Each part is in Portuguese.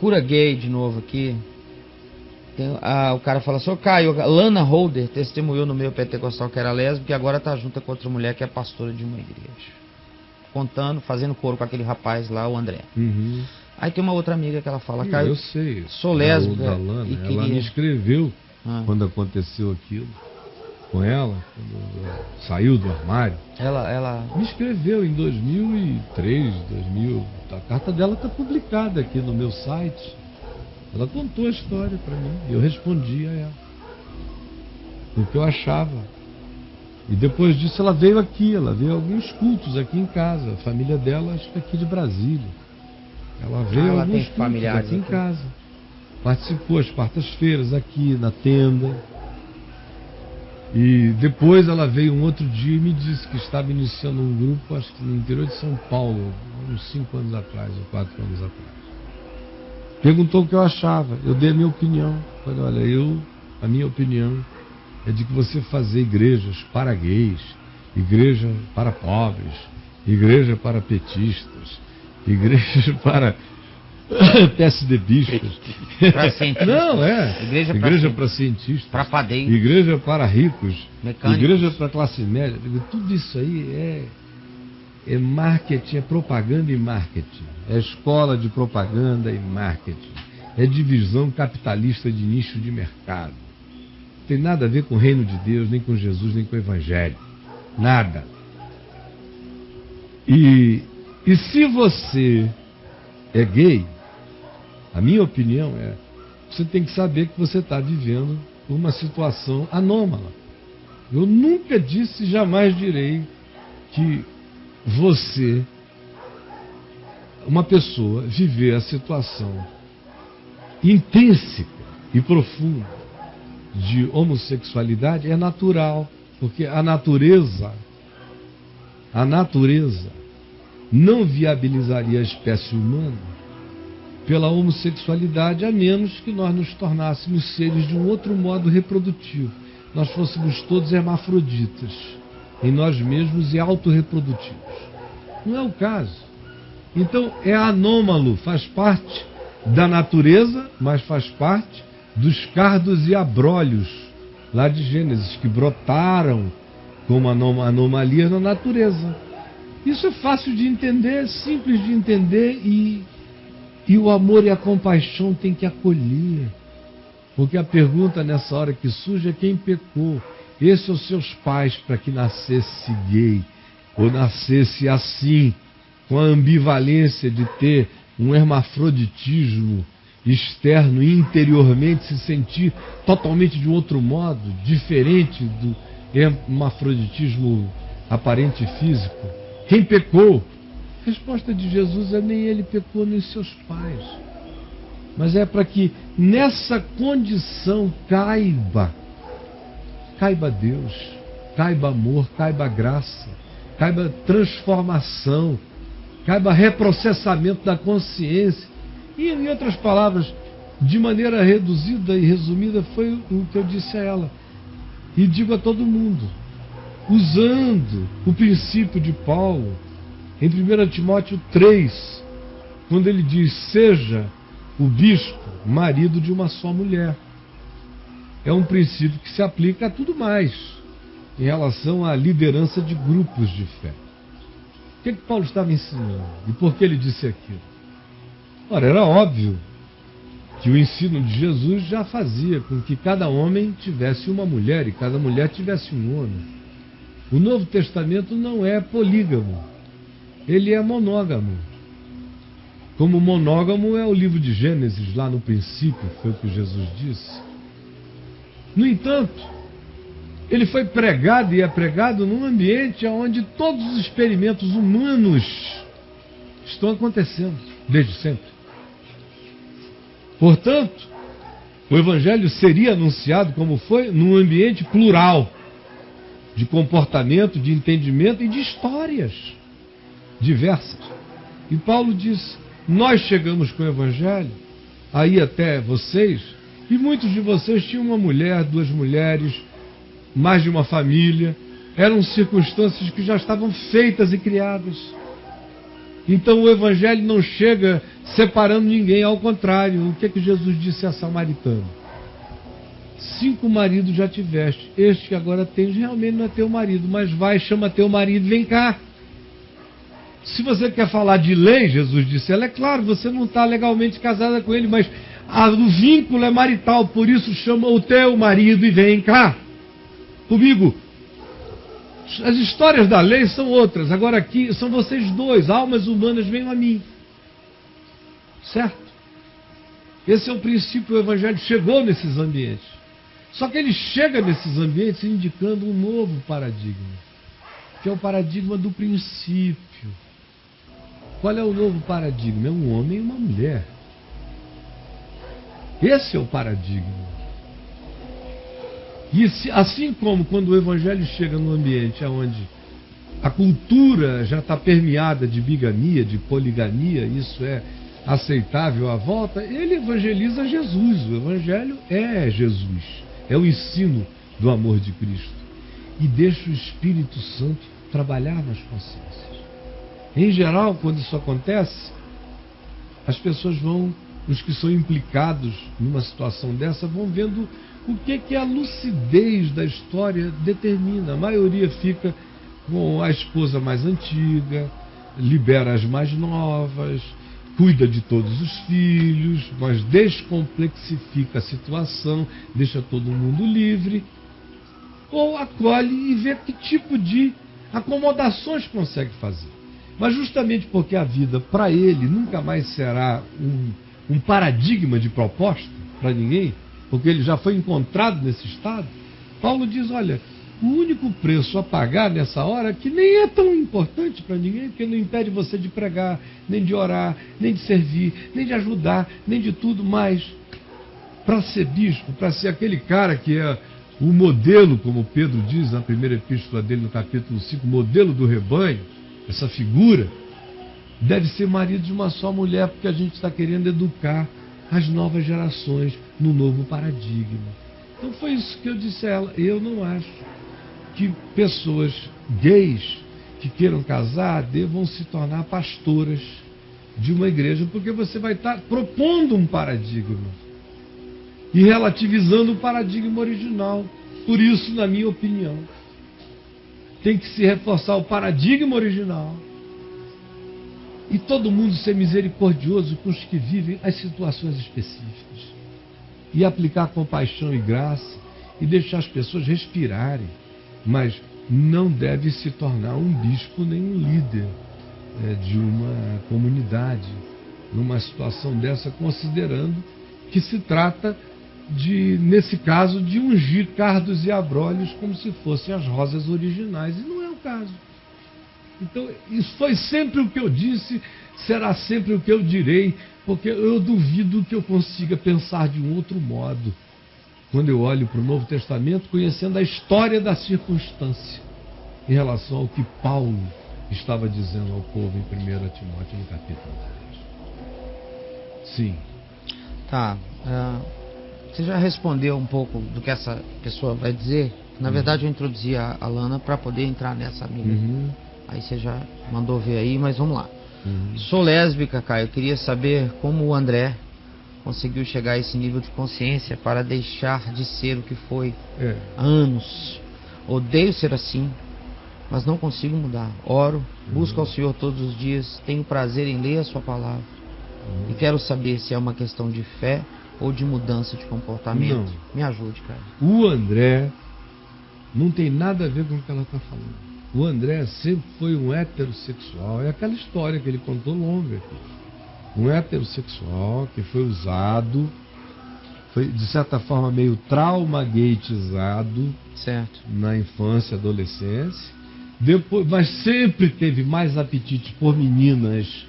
Cura Gay de novo aqui. O cara fala assim: ô Caio, Lana Holder testemunhou no meio pentecostal que era lésbica e agora tá junta com outra mulher que é pastora de uma igreja. Contando, fazendo coro com aquele rapaz lá, o André. Uhum. Aí tem uma outra amiga que ela fala: Caio, eu sei. sou lésbica. Da Lana, e queria... Ela me escreveu quando aconteceu aquilo com ela, quando ela saiu do armário. Ela me escreveu em 2003, 2000. A carta dela está publicada aqui no meu site. Ela contou a história para mim. Eu respondi a ela o que eu achava. E depois disso ela veio aqui. Ela veio a alguns cultos aqui em casa. A família dela, acho que aqui de Brasília. Ela veio a alguns cultos aqui em casa. Participou às quartas-feiras aqui na tenda. E depois ela veio um outro dia e me disse que estava iniciando um grupo, acho que no interior de São Paulo, uns 5 anos atrás, ou 4 anos atrás. Perguntou o que eu achava. Eu dei a minha opinião. Falei: olha, a minha opinião é de que você fazer igrejas para gays, igreja para pobres, igreja para petistas, igrejas para PSDBistas. Para cientistas. Não, igreja para cientistas. Para padeiros. Igreja para ricos. Mecânicos. Igreja para classe média. Tudo isso aí é marketing, é propaganda e marketing. É escola de propaganda e marketing. É divisão capitalista de nicho de mercado. Não tem nada a ver com o reino de Deus, nem com Jesus, nem com o Evangelho. Nada. E se você é gay, a minha opinião é: você tem que saber que você está vivendo uma situação anômala. Eu nunca disse, jamais direi que você, uma pessoa, viver a situação intrínseca e profunda de homossexualidade é natural, porque a natureza não viabilizaria a espécie humana pela homossexualidade, a menos que nós nos tornássemos seres de um outro modo reprodutivo. Nós fôssemos todos hermafroditas em nós mesmos e autorreprodutivos. Não é o caso. Então é anômalo, faz parte da natureza, mas faz parte dos cardos e abrolhos lá de Gênesis, que brotaram como anomalias na natureza. Isso é fácil de entender, simples de entender, e o amor e a compaixão tem que acolher. Porque a pergunta nessa hora que surge é: quem pecou? Esses são seus pais para que nascesse gay, ou nascesse assim, com a ambivalência de ter um hermafroditismo externo e interiormente se sentir totalmente de outro modo, diferente do hermafroditismo aparente e físico. Quem pecou? A resposta de Jesus é: nem ele pecou, nem seus pais. Mas é para que nessa condição caiba Deus, caiba amor, caiba graça, caiba transformação, caiba reprocessamento da consciência. E, em outras palavras, de maneira reduzida e resumida, foi o que eu disse a ela. E digo a todo mundo, usando o princípio de Paulo, em 1 Timóteo 3, quando ele diz: seja o bispo marido de uma só mulher. É um princípio que se aplica a tudo mais em relação à liderança de grupos de fé. O que Paulo estava ensinando? E por que ele disse aquilo? Ora, era óbvio que o ensino de Jesus já fazia com que cada homem tivesse uma mulher e cada mulher tivesse um homem. O Novo Testamento não é polígamo, ele é monógamo. Como monógamo é o livro de Gênesis, lá no princípio, foi o que Jesus disse. No entanto, ele foi pregado e é pregado num ambiente onde todos os experimentos humanos estão acontecendo, desde sempre. Portanto, o Evangelho seria anunciado como foi, num ambiente plural, de comportamento, de entendimento e de histórias diversas. E Paulo diz: nós chegamos com o Evangelho aí até vocês, e muitos de vocês tinham uma mulher, 2 mulheres, mais de uma família. Eram circunstâncias que já estavam feitas e criadas. Então o evangelho não chega separando ninguém, ao contrário. O que é que Jesus disse a samaritano? 5 maridos já tiveste, este que agora tens realmente não é teu marido, mas vai, chama teu marido, vem cá. Se você quer falar de lei, Jesus disse, ela é claro, você não está legalmente casada com ele, mas o vínculo é marital, por isso chama o teu marido e vem cá comigo. As histórias da lei são outras, agora aqui são vocês dois, almas humanas, venham a mim. Certo? Esse é o princípio, o evangelho chegou nesses ambientes. Só que ele chega nesses ambientes indicando um novo paradigma, que é o paradigma do princípio. Qual é o novo paradigma? É um homem e uma mulher. Esse é o paradigma. E assim como quando o evangelho chega num ambiente onde a cultura já está permeada de bigamia, de poligamia, isso é aceitável à volta, ele evangeliza Jesus. O evangelho é Jesus, é o ensino do amor de Cristo. E deixa o Espírito Santo trabalhar nas consciências. Em geral, quando isso acontece, as pessoas vão, os que são implicados numa situação dessa, vão vendo o que a lucidez da história determina. A maioria fica com a esposa mais antiga, libera as mais novas, cuida de todos os filhos, mas descomplexifica a situação, deixa todo mundo livre, ou acolhe e vê que tipo de acomodações consegue fazer. Mas justamente porque a vida, para ele, nunca mais será um paradigma de proposta para ninguém, porque ele já foi encontrado nesse estado, Paulo diz, olha, o único preço a pagar nessa hora, que nem é tão importante para ninguém, porque não impede você de pregar, nem de orar, nem de servir, nem de ajudar, nem de tudo, mas para ser bispo, para ser aquele cara que é o modelo, como Pedro diz na primeira epístola dele, no capítulo 5, modelo do rebanho, essa figura, deve ser marido de uma só mulher, porque a gente está querendo educar as novas gerações no novo paradigma. Então foi isso que eu disse a ela. Eu não acho que pessoas gays que queiram casar devam se tornar pastoras de uma igreja, porque você vai estar propondo um paradigma e relativizando o paradigma original. Por isso, na minha opinião, tem que se reforçar o paradigma original e todo mundo ser misericordioso com os que vivem as situações específicas e aplicar compaixão e graça e deixar as pessoas respirarem, mas não deve se tornar um bispo nem um líder de uma comunidade numa situação dessa, considerando que se trata de, nesse caso, de ungir cardos e abrolhos como se fossem as rosas originais, e não é o caso. Então, isso foi sempre o que eu disse, será sempre o que eu direi, porque eu duvido que eu consiga pensar de um outro modo quando eu olho para o Novo Testamento, conhecendo a história da circunstância em relação ao que Paulo estava dizendo ao povo em 1 Timóteo, no capítulo 10. Sim. Tá. Você já respondeu um pouco do que essa pessoa vai dizer? Na verdade, eu introduzi a Lana para poder entrar nessa amiga. Aí você já mandou ver aí, mas vamos lá. Sou lésbica, Caio. Eu queria saber como o André conseguiu chegar a esse nível de consciência para deixar de ser o que foi há anos. Odeio ser assim, mas não consigo mudar. Oro, busco ao Senhor todos os dias, tenho prazer em ler a sua palavra. E quero saber se é uma questão de fé ou de mudança de comportamento. Não. Me ajude, cara. O André não tem nada a ver com o que ela está falando. O André sempre foi um heterossexual. É aquela história que ele contou longa aqui. Um heterossexual que foi usado, foi de certa forma meio traumagatizado, certo, na infância e adolescência, depois, mas sempre teve mais apetite por meninas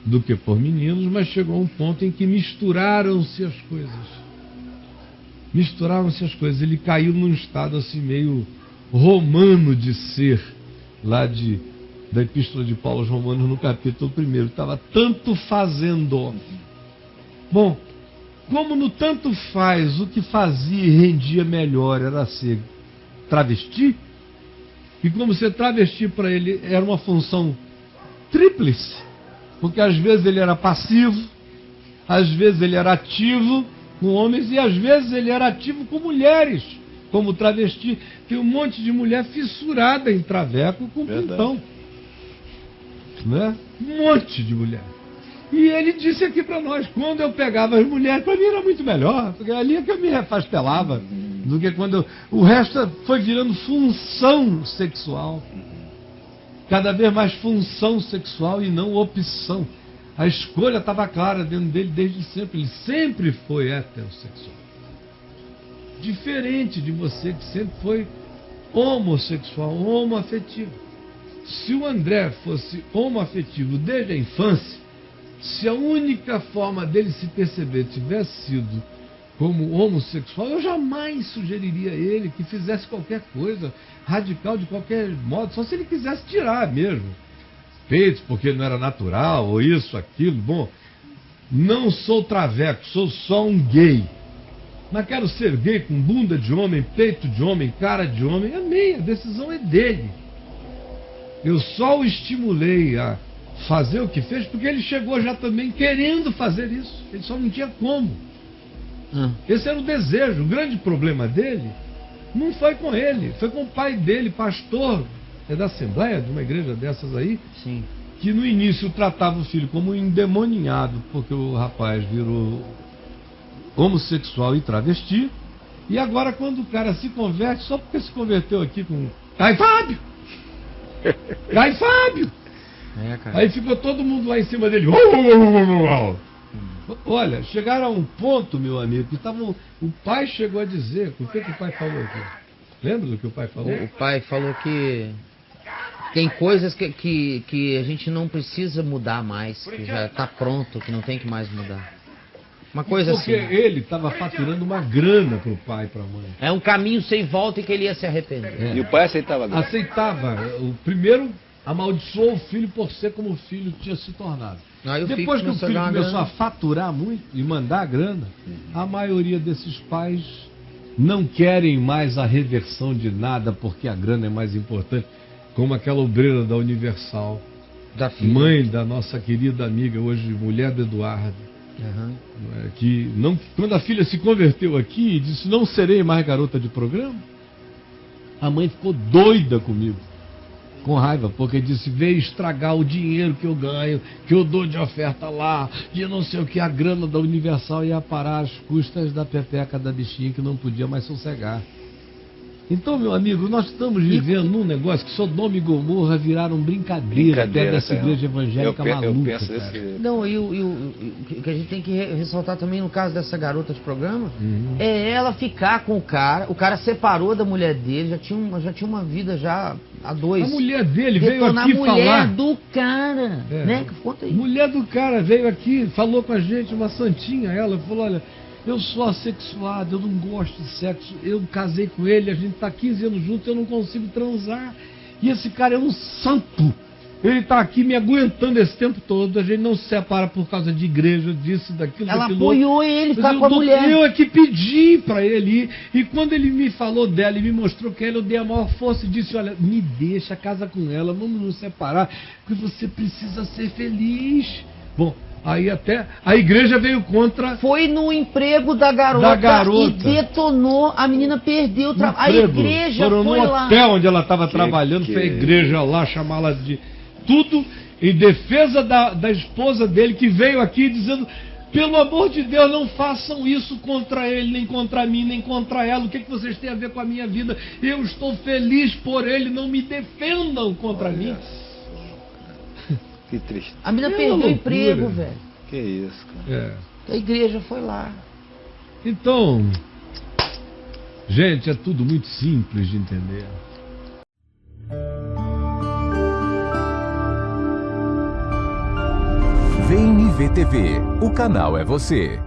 do que por meninos, mas chegou a um ponto em que misturaram-se as coisas. Misturaram-se as coisas. Ele caiu num estado assim meio romano de ser, lá da Epístola de Paulo aos Romanos, no capítulo 1. Estava tanto fazendo. Bom, como no tanto faz, o que fazia e rendia melhor era ser travesti, e como ser travesti para ele era uma função tríplice, Porque às vezes ele era passivo, às vezes ele era ativo com homens e às vezes ele era ativo com mulheres, como travesti. Tem um monte de mulher fissurada em traveco com pintão. Né? Um monte de mulher. E ele disse aqui para nós, quando eu pegava as mulheres, para mim era muito melhor, porque ali é que eu me refastelava, do que quando o resto foi virando função sexual. Cada vez mais função sexual e não opção. A escolha estava clara dentro dele desde sempre. Ele sempre foi heterossexual. Diferente de você que sempre foi homossexual, homoafetivo. Se o André fosse homoafetivo desde a infância, se a única forma dele se perceber tivesse sido como homossexual, eu jamais sugeriria a ele que fizesse qualquer coisa radical de qualquer modo, só se ele quisesse tirar mesmo peitos, porque não era natural, ou isso, aquilo. Bom, não sou traveco, sou só um gay. Mas quero ser gay com bunda de homem, peito de homem, cara de homem. Amém, a decisão é dele. Eu só o estimulei a fazer o que fez, porque ele chegou já também querendo fazer isso. Ele só não tinha como. Esse era o desejo. O grande problema dele não foi com ele, foi com o pai dele, pastor, é da Assembleia, de uma igreja dessas aí. Sim. Que no início tratava o filho como um endemoniado, porque o rapaz virou homossexual e travesti. E agora, quando o cara se converte, só porque se converteu aqui com Cai Fábio! Cai Fábio! Aí ficou todo mundo lá em cima dele. Olha, chegaram a um ponto, meu amigo, que o pai chegou a dizer, o que o pai falou aqui? Lembra do que o pai falou? O pai falou que tem coisas que a gente não precisa mudar mais, que já está pronto, que não tem que mais mudar. Uma coisa porque assim. Porque ele estava faturando uma grana para o pai e para a mãe. É um caminho sem volta e que ele ia se arrepender. E o pai aceitava a grana? Aceitava. O primeiro amaldiçoou o filho por ser como o filho tinha se tornado. Depois que o filho começou a faturar muito e mandar a grana, a maioria desses pais não querem mais a reversão de nada porque a grana é mais importante, como aquela obreira da Universal, mãe da nossa querida amiga, hoje mulher do Eduardo, que não, quando a filha se converteu aqui e disse, não serei mais garota de programa, a mãe ficou doida comigo, com raiva, porque disse, veio estragar o dinheiro que eu ganho, que eu dou de oferta lá, de não sei o que, a grana da Universal ia parar às custas da pepeca da bichinha que não podia mais sossegar. Então, meu amigo, nós estamos vivendo num negócio que Sodoma e Gomorra viraram brincadeira até dessa igreja evangélica maluca. Não, e o que a gente tem que ressaltar também no caso dessa garota de programa, é ela ficar com o cara separou da mulher dele, já tinha uma vida já a dois. A mulher dele veio aqui falar. Mulher do cara, né? Conta aí. Mulher do cara veio aqui, falou com a gente, uma santinha, ela falou, olha, eu sou assexuado, eu não gosto de sexo, eu casei com ele, a gente está 15 anos juntos, eu não consigo transar. E esse cara é um santo. Ele está aqui me aguentando esse tempo todo, a gente não se separa por causa de igreja, disso, daquilo, ela daquilo. Apoiou ele, ficar com a mulher. Eu é que pedi para ele ir, e quando ele me falou dela e me mostrou que ela, eu dei a maior força e disse, olha, me deixa, casa com ela, vamos nos separar, porque você precisa ser feliz. Bom, aí até a igreja veio contra. Foi no emprego da garota. E detonou, a menina perdeu o trabalho. A igreja foram foi no lá. hotel onde ela estava trabalhando, foi a igreja lá chamá-la de tudo em defesa da esposa dele, que veio aqui dizendo, pelo amor de Deus, não façam isso contra ele, nem contra mim, nem contra ela. O que vocês têm a ver com a minha vida? Eu estou feliz por ele, não me defendam contra mim. Que triste. A menina perdeu o emprego, velho. Que isso, cara. A igreja foi lá. Então, gente, é tudo muito simples de entender. VNV TV, o canal é você.